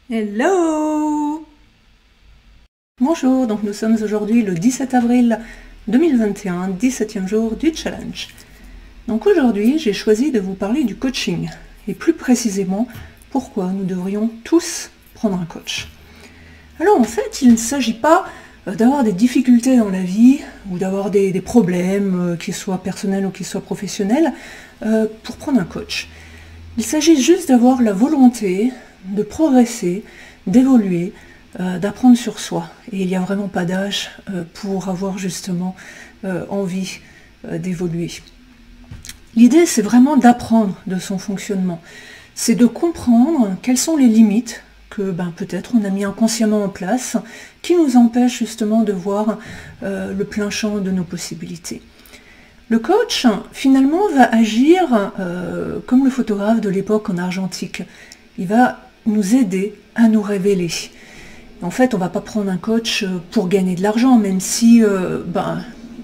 Hello! Bonjour, donc nous sommes aujourd'hui le 17 avril 2021, 17e jour du challenge. Donc aujourd'hui, j'ai choisi de vous parler du coaching, et plus précisément, pourquoi nous devrions tous prendre un coach. Alors en fait, il ne s'agit pas d'avoir des difficultés dans la vie, ou d'avoir des problèmes, qu'ils soient personnels ou qu'ils soient professionnels, pour prendre un coach. Il s'agit juste d'avoir la volonté de progresser, d'évoluer, d'apprendre sur soi. Et il n'y a vraiment pas d'âge pour avoir justement envie d'évoluer. L'idée, c'est vraiment d'apprendre de son fonctionnement. C'est de comprendre quelles sont les limites que peut-être on a mis inconsciemment en place, qui nous empêchent justement de voir le plein champ de nos possibilités. Le coach, finalement, va agir comme le photographe de l'époque en argentique. Il va nous aider à nous révéler. En fait, on ne va pas prendre un coach pour gagner de l'argent, même si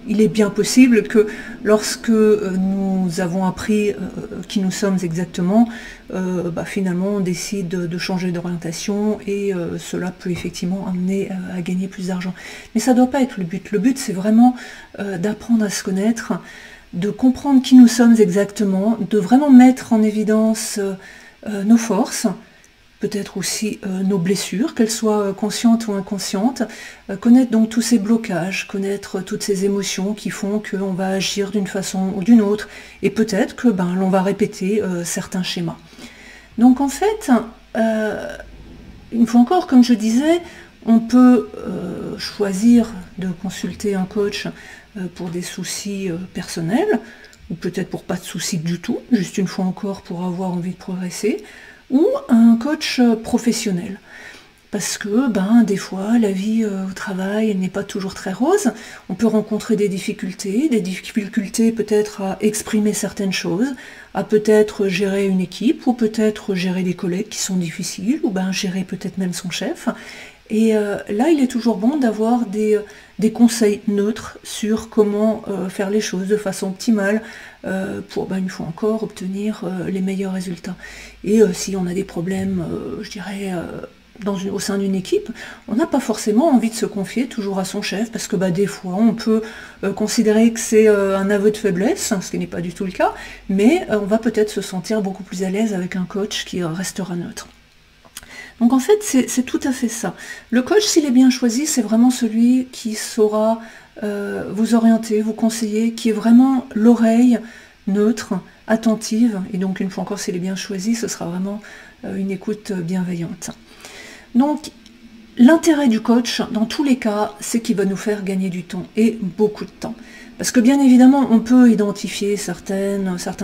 il est bien possible que lorsque nous avons appris qui nous sommes exactement, finalement on décide de changer d'orientation et cela peut effectivement amener à gagner plus d'argent. Mais ça ne doit pas être le but. Le but, c'est vraiment d'apprendre à se connaître, de comprendre qui nous sommes exactement, de vraiment mettre en évidence nos forces, peut-être aussi nos blessures, qu'elles soient conscientes ou inconscientes, connaître donc tous ces blocages, connaître toutes ces émotions qui font qu'on va agir d'une façon ou d'une autre, et peut-être que l'on va répéter certains schémas. Donc en fait, une fois encore, comme je disais, on peut choisir de consulter un coach pour des soucis personnels, ou peut-être pour pas de soucis du tout, juste une fois encore pour avoir envie de progresser, ou un coach professionnel. Parce que des fois, la vie au travail n'est pas toujours très rose. On peut rencontrer des difficultés peut-être à exprimer certaines choses, à peut-être gérer une équipe, ou peut-être gérer des collègues qui sont difficiles, ou gérer peut-être même son chef. Et là, il est toujours bon d'avoir des conseils neutres sur comment faire les choses de façon optimale pour, une fois encore, obtenir les meilleurs résultats. Et si on a des problèmes, je dirais, au sein d'une équipe, on n'a pas forcément envie de se confier toujours à son chef, parce que des fois, on peut considérer que c'est un aveu de faiblesse, ce qui n'est pas du tout le cas, mais on va peut-être se sentir beaucoup plus à l'aise avec un coach qui restera neutre. Donc en fait, c'est tout à fait ça. Le coach, s'il est bien choisi, c'est vraiment celui qui saura vous orienter, vous conseiller, qui est vraiment l'oreille neutre, attentive, et donc une fois encore, s'il est bien choisi, ce sera vraiment une écoute bienveillante. Donc, l'intérêt du coach, dans tous les cas, c'est qu'il va nous faire gagner du temps, et beaucoup de temps. Parce que bien évidemment, on peut identifier certains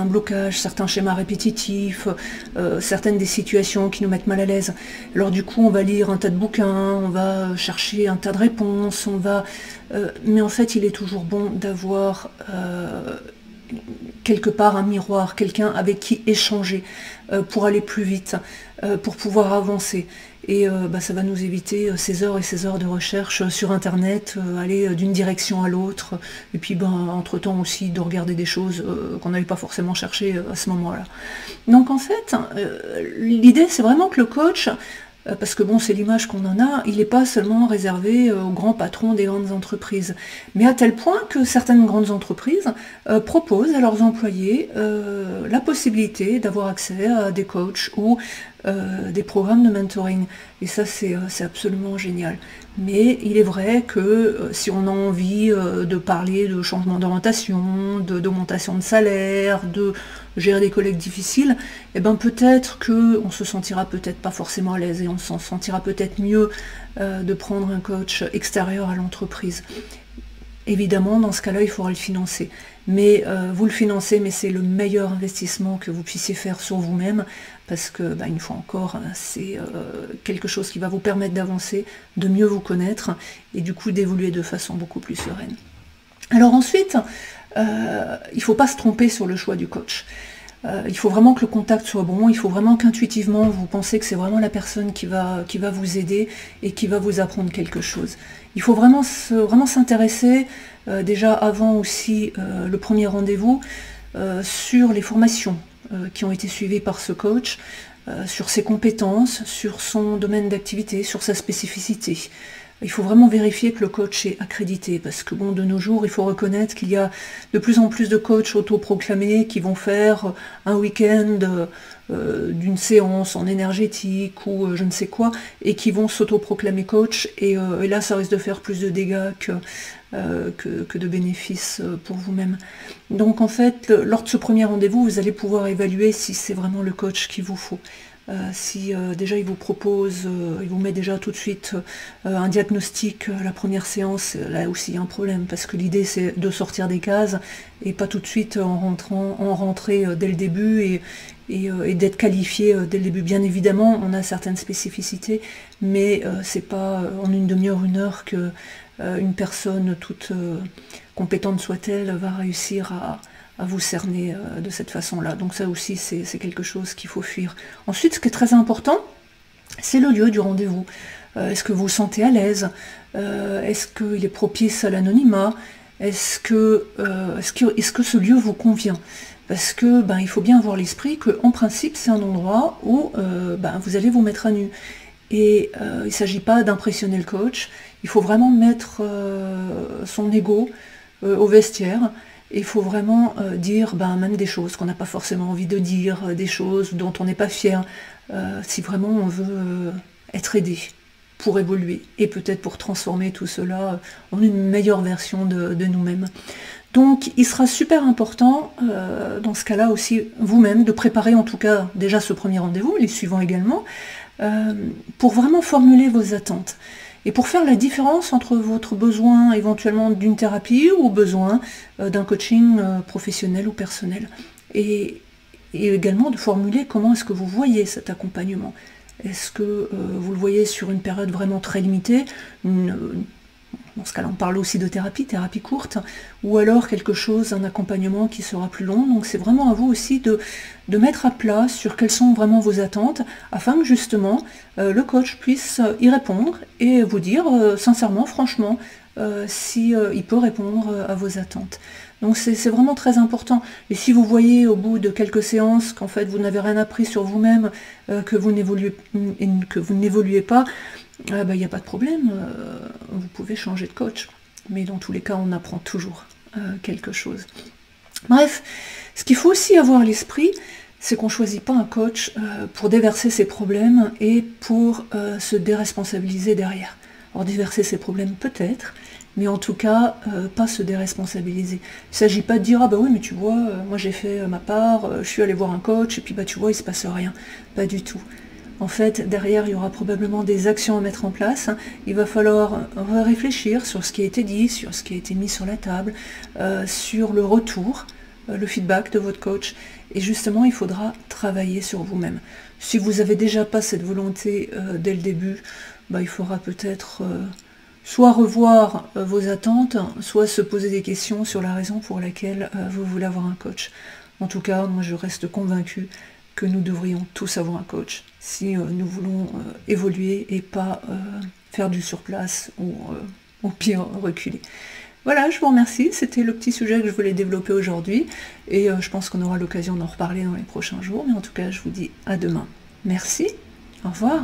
blocages, certains schémas répétitifs, certaines des situations qui nous mettent mal à l'aise. Alors du coup, on va lire un tas de bouquins, on va chercher un tas de réponses, mais en fait, il est toujours bon d'avoir quelque part un miroir, quelqu'un avec qui échanger pour aller plus vite, pour pouvoir avancer. Et ça va nous éviter ces heures et ces heures de recherche sur Internet, aller d'une direction à l'autre, et puis entre-temps aussi de regarder des choses qu'on n'avait pas forcément cherché à ce moment-là. Donc en fait, l'idée c'est vraiment que le coach, parce que c'est l'image qu'on en a, il n'est pas seulement réservé aux grands patrons des grandes entreprises, mais à tel point que certaines grandes entreprises proposent à leurs employés la possibilité d'avoir accès à des coachs ou des programmes de mentoring. Et ça, c'est absolument génial. Mais il est vrai que si on a envie de parler de changement d'orientation, d'augmentation de salaire, de gérer des collègues difficiles, peut-être qu'on se sentira peut-être pas forcément à l'aise et on s'en sentira peut-être mieux de prendre un coach extérieur à l'entreprise. Évidemment, dans ce cas-là, il faudra le financer. Mais vous le financez, mais c'est le meilleur investissement que vous puissiez faire sur vous-même, parce que, une fois encore, c'est quelque chose qui va vous permettre d'avancer, de mieux vous connaître, et du coup d'évoluer de façon beaucoup plus sereine. Alors ensuite, il ne faut pas se tromper sur le choix du coach. Il faut vraiment que le contact soit bon, il faut vraiment qu'intuitivement vous pensez que c'est vraiment la personne qui va vous aider et qui va vous apprendre quelque chose. Il faut vraiment s'intéresser, déjà avant aussi le premier rendez-vous, sur les formations qui ont été suivies par ce coach, sur ses compétences, sur son domaine d'activité, sur sa spécificité. Il faut vraiment vérifier que le coach est accrédité, parce que bon, de nos jours, il faut reconnaître qu'il y a de plus en plus de coachs autoproclamés qui vont faire un week-end d'une séance en énergétique ou je ne sais quoi, et qui vont s'autoproclamer coach, et là, ça risque de faire plus de dégâts que de bénéfices pour vous-même. Donc en fait, lors de ce premier rendez-vous, vous allez pouvoir évaluer si c'est vraiment le coach qu'il vous faut. Si déjà il vous propose, il vous met déjà tout de suite un diagnostic la première séance, là aussi il y a un problème, parce que l'idée c'est de sortir des cases et pas tout de suite rentrer dès le début et d'être qualifié dès le début. Bien évidemment, on a certaines spécificités, mais c'est pas en une demi-heure, une heure que une personne toute compétente soit-elle va réussir à vous cerner de cette façon-là. Donc ça aussi, c'est quelque chose qu'il faut fuir. Ensuite, ce qui est très important, c'est le lieu du rendez-vous. Est-ce que vous vous sentez à l'aise? Est-ce qu'il est propice à l'anonymat? Est-ce que ce lieu vous convient? Parce que il faut bien avoir l'esprit qu'en principe, c'est un endroit où vous allez vous mettre à nu. Et il ne s'agit pas d'impressionner le coach, il faut vraiment mettre son ego au vestiaire. Il faut vraiment dire même des choses qu'on n'a pas forcément envie de dire, des choses dont on n'est pas fier, si vraiment on veut être aidé pour évoluer, et peut-être pour transformer tout cela en une meilleure version de nous-mêmes. Donc il sera super important, dans ce cas-là aussi, vous-même, de préparer en tout cas déjà ce premier rendez-vous, les suivants également, pour vraiment formuler vos attentes. Et pour faire la différence entre votre besoin éventuellement d'une thérapie ou besoin d'un coaching professionnel ou personnel. Et également de formuler comment est-ce que vous voyez cet accompagnement. Est-ce que vous le voyez sur une période vraiment très limitée, dans ce cas-là on parle aussi de thérapie courte, ou alors quelque chose, un accompagnement qui sera plus long. Donc c'est vraiment à vous aussi de mettre à plat sur quelles sont vraiment vos attentes, afin que justement le coach puisse y répondre et vous dire sincèrement, franchement, si il peut répondre à vos attentes. Donc c'est vraiment très important. Et si vous voyez au bout de quelques séances qu'en fait vous n'avez rien appris sur vous-même, que vous n'évoluez pas, il n'y a pas de problème, vous pouvez changer de coach. Mais dans tous les cas, on apprend toujours quelque chose. Bref, ce qu'il faut aussi avoir à l'esprit, c'est qu'on ne choisit pas un coach pour déverser ses problèmes et pour se déresponsabiliser derrière. Alors déverser ses problèmes peut-être, mais en tout cas, pas se déresponsabiliser. Il ne s'agit pas de dire « Ah bah oui, mais tu vois, moi j'ai fait ma part, je suis allé voir un coach, et puis tu vois, il ne se passe rien. » Pas du tout. En fait, derrière, il y aura probablement des actions à mettre en place. Il va falloir réfléchir sur ce qui a été dit, sur ce qui a été mis sur la table, sur le retour, le feedback de votre coach. Et justement, il faudra travailler sur vous-même. Si vous n'avez déjà pas cette volonté dès le début, il faudra peut-être soit revoir vos attentes, soit se poser des questions sur la raison pour laquelle vous voulez avoir un coach. En tout cas, moi je reste convaincue que nous devrions tous avoir un coach si nous voulons évoluer et pas faire du surplace ou au pire reculer. Voilà, je vous remercie, c'était le petit sujet que je voulais développer aujourd'hui et je pense qu'on aura l'occasion d'en reparler dans les prochains jours, mais en tout cas je vous dis à demain. Merci, au revoir.